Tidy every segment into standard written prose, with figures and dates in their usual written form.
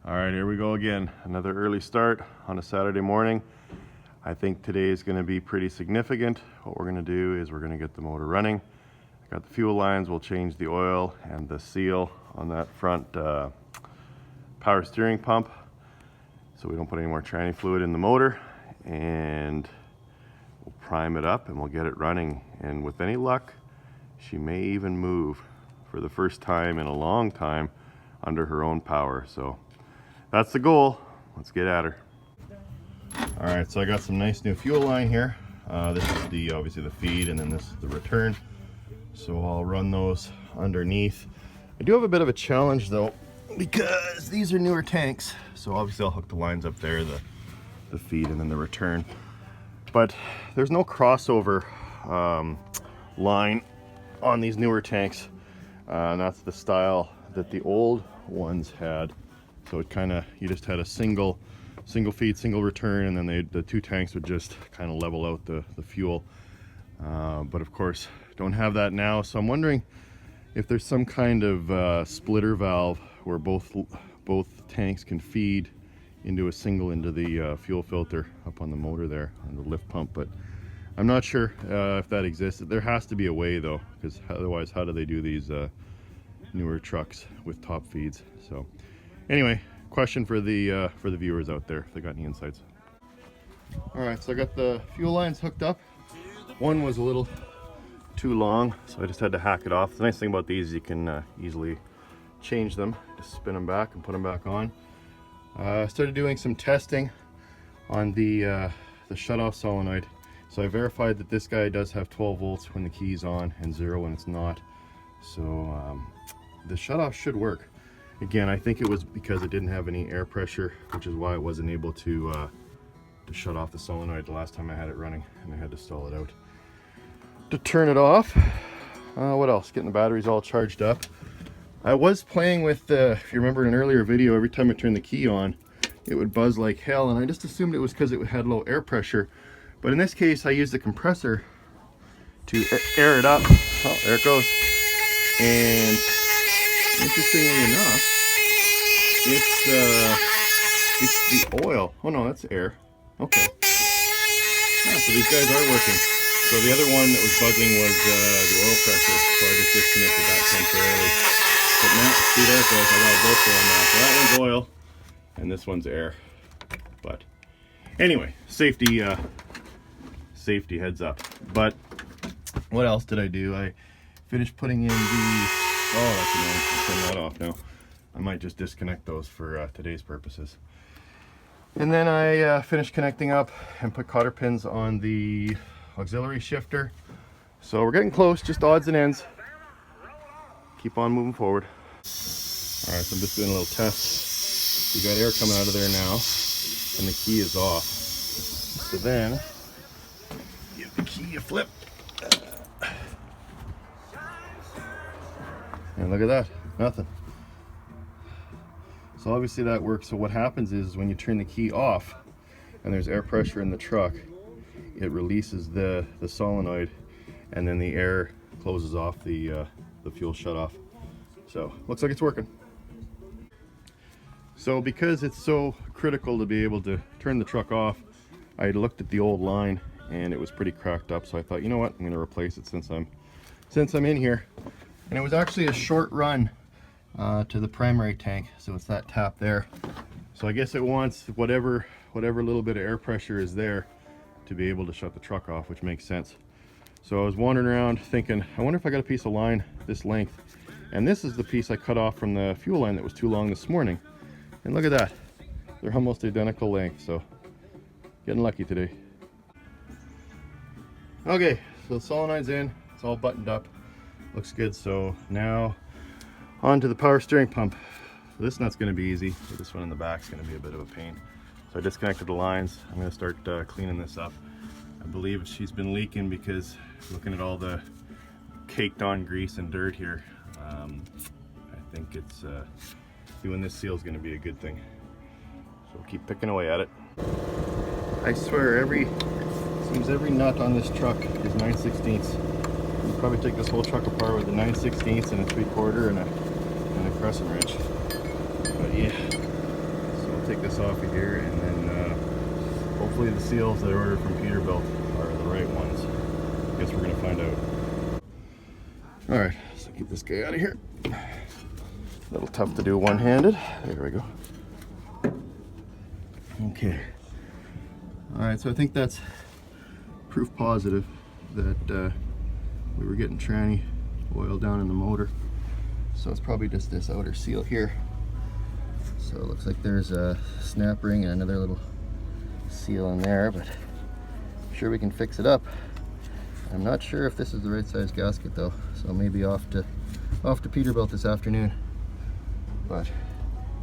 All right, here we go again. Another early start on a Saturday morning. I think today is going to be pretty significant. What we're going to do is we're going to get the motor running. I got the fuel lines. We'll change the oil and the seal on that front power steering pump so we don't put any more tranny fluid in the motor, and we'll prime it up and we'll get it running. And with any luck, she may even move for the first time in a long time under her own power. So that's the goal. Let's get at her. All right, so I got some nice new fuel line here. This is obviously the feed, and then this is the return. So I'll run those underneath. I do have a bit of a challenge though, because these are newer tanks. So obviously I'll hook the lines up there, the feed and then the return. But there's no crossover line on these newer tanks. And that's the style that the old ones had. So it kind of, you just had a single feed, single return, and then the two tanks would just kind of level out the fuel. But of course, don't have that now. So I'm wondering if there's some kind of splitter valve where both tanks can feed into a single into the fuel filter up on the motor there on the lift pump. But I'm not sure if that exists. There has to be a way though, because otherwise, how do they do these newer trucks with top feeds? So anyway, question for the viewers out there if they got any insights. All right, so I got the fuel lines hooked up. One was a little too long, so I just had to hack it off. The nice thing about these is you can easily change them, just spin them back and put them back on. I started doing some testing on the shutoff solenoid. So I verified that this guy does have 12 volts when the key's on and 0 when it's not. So the shutoff should work. Again, I think it was because it didn't have any air pressure, which is why I wasn't able to shut off the solenoid the last time I had it running, and I had to stall it out to turn it off. What else? Getting the batteries all charged up. I was playing with, if you remember in an earlier video, every time I turned the key on, it would buzz like hell, and I just assumed it was because it had low air pressure. But in this case, I used the compressor to air it up. Oh, there it goes. And interestingly enough, it's the oil. Oh no, that's air. Okay. Yeah, so these guys are working. So the other one that was buzzing was the oil pressure. So I just disconnected that temporarily. But now, see, there it goes. I got both going now. So that one's oil, and this one's air. But anyway, safety heads up. But what else did I do? I finished putting in the, oh, that's annoying. I'll turn that off now. I might just disconnect those for today's purposes. And then I finished connecting up and put cotter pins on the auxiliary shifter. So we're getting close, just odds and ends. Keep on moving forward. All right, so I'm just doing a little test. We got air coming out of there now, and the key is off. So then, give the key a flip. And look at that, nothing. So obviously that works. So what happens is when you turn the key off and there's air pressure in the truck, it releases the solenoid, and then the air closes off the fuel shutoff. So looks like it's working. So because it's so critical to be able to turn the truck off, I looked at the old line and it was pretty cracked up. So I thought, you know what, I'm going to replace it since I'm in here. And it was actually a short run to the primary tank, so it's that tap there. So I guess it wants whatever little bit of air pressure is there to be able to shut the truck off, which makes sense. So I was wandering around thinking, I wonder if I got a piece of line this length. And this is the piece I cut off from the fuel line that was too long this morning. And look at that. They're almost identical length, so getting lucky today. Okay, so the solenoid's in, it's all buttoned up. Looks good. So now onto the power steering pump. This nut's going to be easy, but this one in the back is going to be a bit of a pain. So I disconnected the lines. I'm going to start cleaning this up. I believe she's been leaking because looking at all the caked on grease and dirt here, I think it's doing this seal is going to be a good thing. So we'll keep picking away at it. I swear seems every nut on this truck is 9/16. You probably take this whole truck apart with a 9/16 and a 3/4 and a crescent wrench. But yeah, this off of here, and then hopefully the seals that I ordered from Peterbilt are the right ones. I guess we're gonna find out. All right, so get this guy out of here. A little tough to do one-handed. There we go. Okay. All right, so I think that's proof positive that we were getting tranny oil down in the motor. So it's probably just this outer seal here. So it looks like there's a snap ring and another little seal in there, but I'm sure we can fix it up. I'm not sure if this is the right size gasket though, so maybe off to Peterbilt this afternoon. But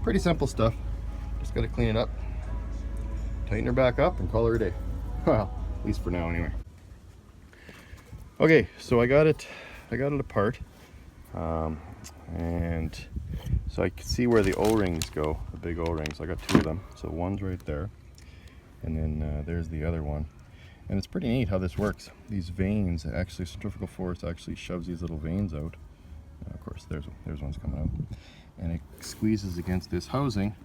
pretty simple stuff. Just got to clean it up, tighten her back up, and call her a day. Well, at least for now anyway. Okay, so I got it apart, and so I can see where the O-rings go, the big O-rings. I got two of them, so one's right there, and then there's the other one. And it's pretty neat how this works. These veins, actually centrifugal force actually shoves these little veins out. Of course, there's one's coming out, and it squeezes against this housing,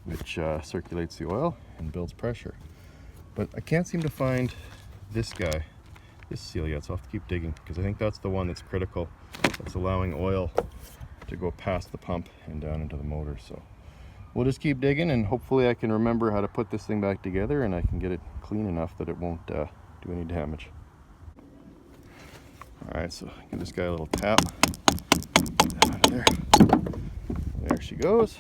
which circulates the oil and builds pressure. But I can't seem to find this guy, this seal yet, so I'll have to keep digging, because I think that's the one that's critical. That's allowing oil to go past the pump and down into the motor. So we'll just keep digging, and hopefully I can remember how to put this thing back together, and I can get it clean enough that it won't do any damage. All right, so give this guy a little tap. Out of there. There she goes.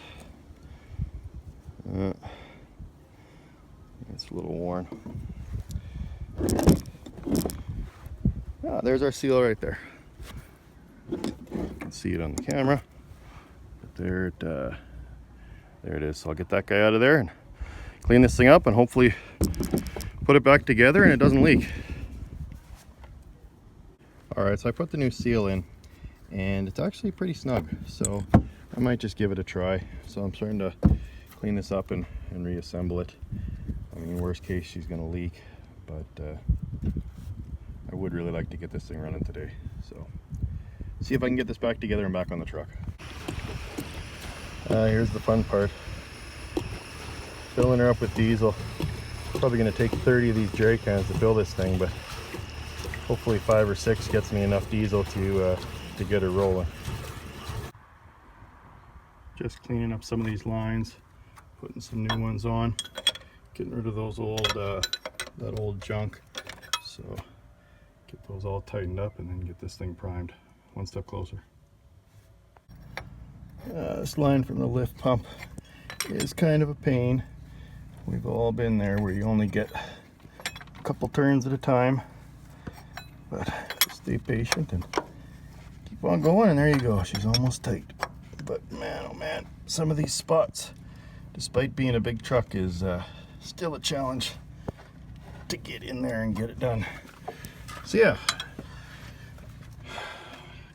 It's a little worn. There's our seal right there. You can see it on the camera. But there it is. So I'll get that guy out of there and clean this thing up, and hopefully put it back together and it doesn't leak. All right, so I put the new seal in, and it's actually pretty snug. So I might just give it a try. So I'm starting to clean this up and reassemble it. I mean, worst case, she's gonna leak, but I would really like to get this thing running today. So see if I can get this back together and back on the truck. Here's the fun part. Filling her up with diesel. Probably gonna take 30 of these jerry cans to fill this thing, but hopefully 5 or 6 gets me enough diesel to get her rolling. Just cleaning up some of these lines, putting some new ones on, getting rid of those old that old junk. So get those all tightened up and then get this thing primed. One step closer. This line from the lift pump is kind of a pain. We've all been there where you only get a couple turns at a time, but just stay patient and keep on going, and there you go. She's almost tight. But man, oh man, some of these spots, despite being a big truck, is still a challenge to get in there and get it done. So yeah,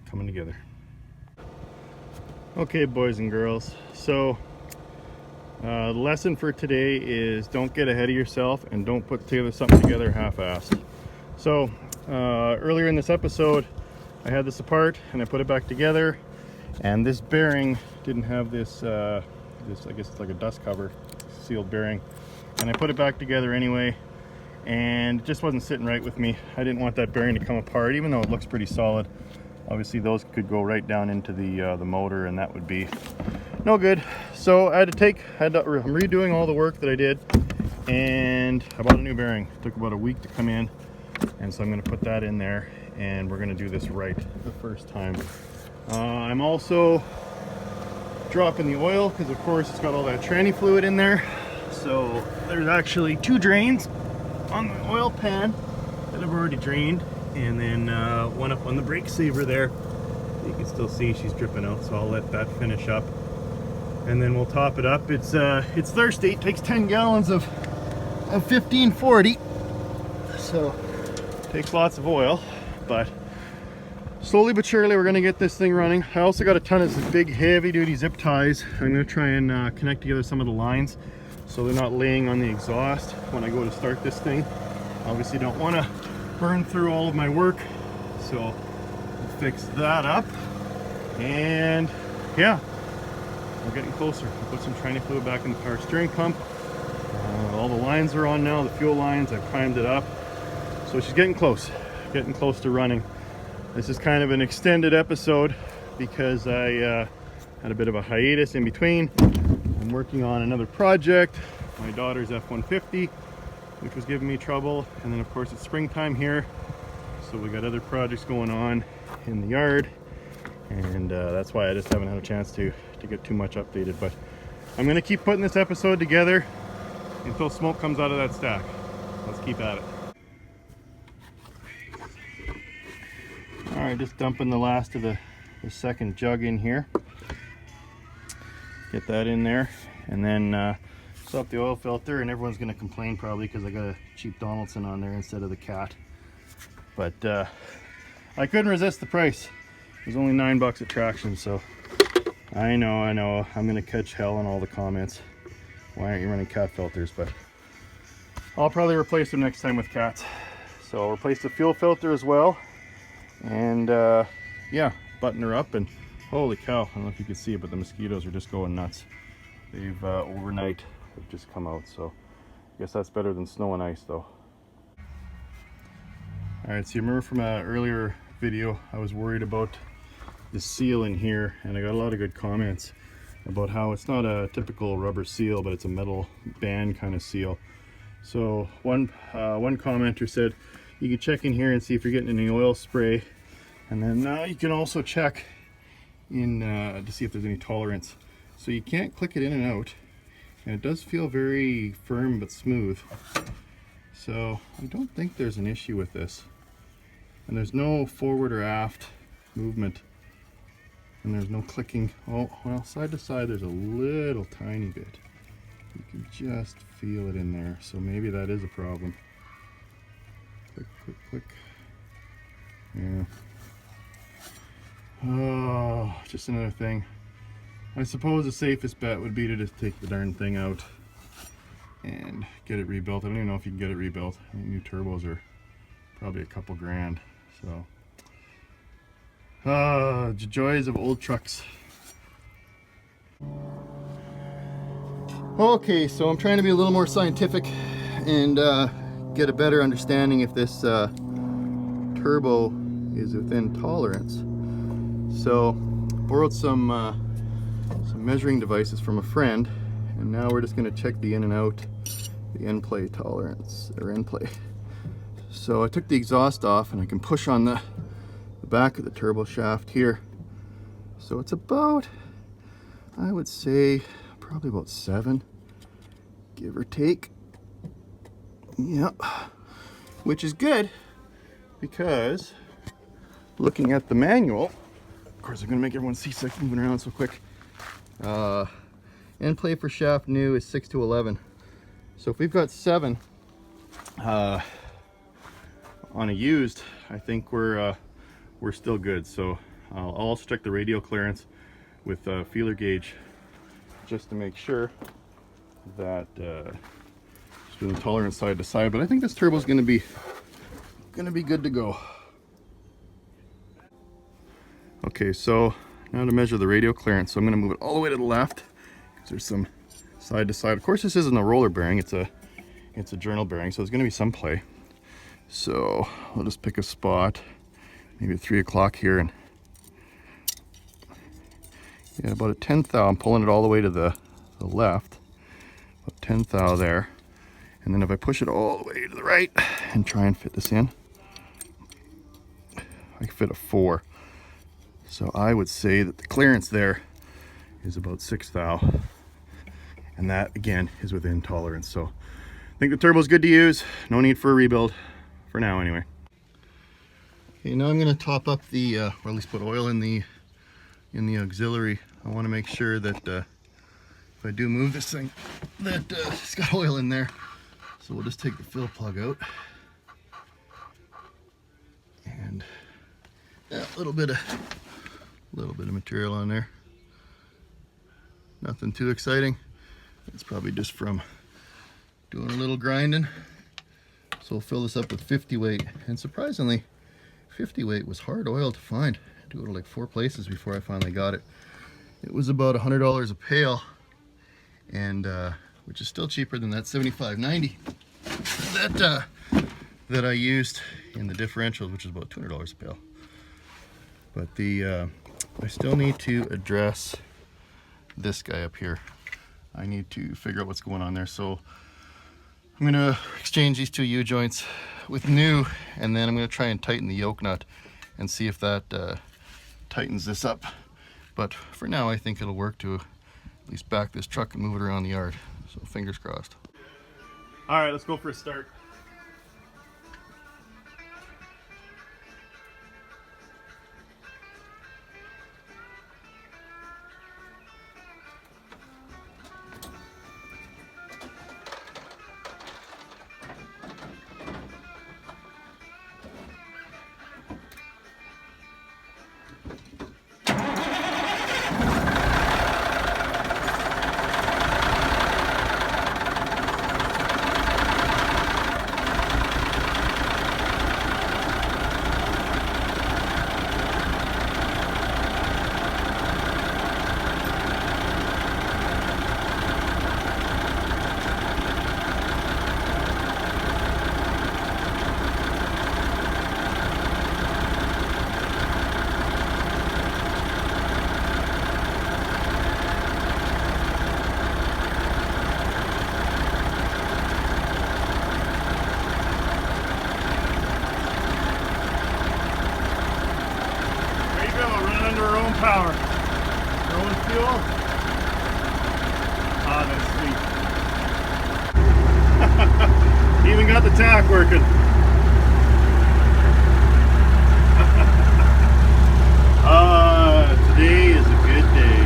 coming together. Okay, boys and girls, so the lesson for today is don't get ahead of yourself and don't put something together half-assed. So earlier in this episode I had this apart and I put it back together, and this bearing didn't have this I guess it's like a dust cover, sealed bearing, and I put it back together anyway, and it just wasn't sitting right with me. I didn't want that bearing to come apart, even though it looks pretty solid. Obviously those could go right down into the motor, and that would be no good. So I'm redoing all the work that I did, and I bought a new bearing. It took about a week to come in, and so I'm going to put that in there, and we're going to do this right the first time. I'm also dropping the oil because of course it's got all that tranny fluid in there. So there's actually 2 drains on the oil pan that I've already drained, and then one up on the brake saver there. You can still see she's dripping out, so I'll let that finish up, and then we'll top it up. It's thirsty. It takes 10 gallons of 1540, so it takes lots of oil, but slowly but surely we're going to get this thing running. I also got a ton of these big heavy duty zip ties. I'm going to try and connect together some of the lines so they're not laying on the exhaust when I go to start this thing. Obviously don't want to burn through all of my work, so we'll fix that up. And yeah, we're getting closer. I put some training fluid back in the power steering pump. All the lines are on now, the fuel lines. I've primed it up. So she's getting close to running. This is kind of an extended episode because I had a bit of a hiatus in between. I'm working on another project, my daughter's F-150, which was giving me trouble. And then of course it's springtime here, so we got other projects going on in the yard. And that's why I just haven't had a chance to get too much updated. But I'm gonna keep putting this episode together until smoke comes out of that stack. Let's keep at it. All right, just dumping the last of the second jug in here. Get that in there, and then swap the oil filter. And everyone's gonna complain probably because I got a cheap Donaldson on there instead of the Cat. But I couldn't resist the price. It was only $9 at Traction, so I know I'm gonna catch hell on all the comments. Why aren't you running Cat filters? But I'll probably replace them next time with Cats. So I'll replace the fuel filter as well, and yeah, button her up. And holy cow, I don't know if you can see it, but the mosquitoes are just going nuts. They've overnight have just come out, so I guess that's better than snow and ice though. All right, so you remember from an earlier video I was worried about the seal in here, and I got a lot of good comments about how it's not a typical rubber seal, but it's a metal band kind of seal. So one commenter said you can check in here and see if you're getting any oil spray, and then you can also check in to see if there's any tolerance. So you can't click it in and out, and it does feel very firm but smooth. So I don't think there's an issue with this, and there's no forward or aft movement. And there's no clicking. Oh, well, side to side there's a little tiny bit. You can just feel it in there. So maybe that is a problem. Click, click, click. Yeah. Oh, just another thing. I suppose the safest bet would be to just take the darn thing out and get it rebuilt. I don't even know if you can get it rebuilt. I think new turbos are probably a couple grand. So. The joys of old trucks. Okay, so I'm trying to be a little more scientific and get a better understanding if this turbo is within tolerance. So, borrowed some measuring devices from a friend, and now we're just going to check the in and out, the end play tolerance, or end play. So I took the exhaust off, and I can push on the back of the turbo shaft here. So it's about, I would say, probably about 7, give or take. Yep, which is good because looking at the manual, of course I'm gonna make everyone seasick moving around so quick. End play for shaft new is 6 to 11. So if we've got 7 on a used, I think we're still good. So I'll also check the radial clearance with a feeler gauge just to make sure that it's been tolerance side to side. But I think this turbo is going to be good to go. Okay, so now to measure the radial clearance. So I'm going to move it all the way to the left because there's some side to side. Of course, this isn't a roller bearing; it's a journal bearing, so there's going to be some play. So I'll just pick a spot. Maybe at 3 o'clock here, and yeah, about a 10th thou. I'm pulling it all the way to the left, about 10th thou there. And then if I push it all the way to the right and try and fit this in, I can fit a 4. So I would say that the clearance there is about 6 thou. And that again is within tolerance. So I think the turbo's good to use. No need for a rebuild for now anyway. Okay, now I'm going to top up the, or at least put oil in the auxiliary. I want to make sure that if I do move this thing, that it's got oil in there. So we'll just take the fill plug out, and yeah, a little bit of material on there. Nothing too exciting. It's probably just from doing a little grinding. So we'll fill this up with 50 weight, and surprisingly 50 weight was hard oil to find. I do it like 4 places before I finally got it. It was about $100 a pail, and which is still cheaper than that $75.90 that I used in the differentials, which is about $200 a pail. But I still need to address this guy up here. I need to figure out what's going on there. So I'm gonna exchange these two U-joints with new, and then I'm gonna try and tighten the yoke nut and see if that tightens this up. But for now, I think it'll work to at least back this truck and move it around the yard. So fingers crossed. All right, let's go for a start. Power. Your own fuel. Ah, that's sweet. Even got the tack working. Today is a good day.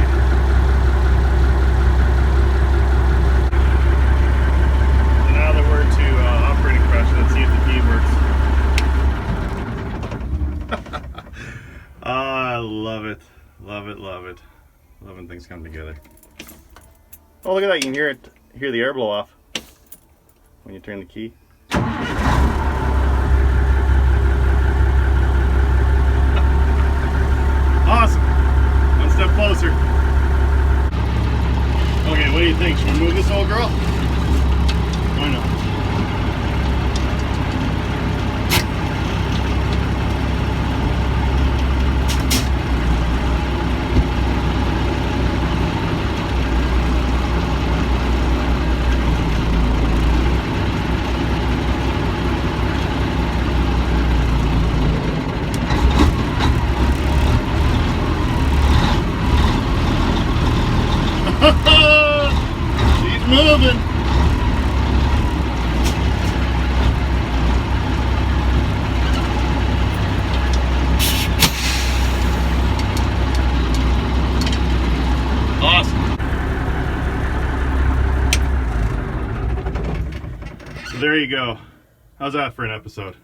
So now that we're to operating pressure, let's see if the key works. I love it. Love it, love it. Loving things come together. Oh, look at that. You can hear it, hear the air blow off when you turn the key. Awesome. One step closer. Okay, what do you think? Should we move this old girl? Why not? She's moving. Awesome. So there you go. How's that for an episode?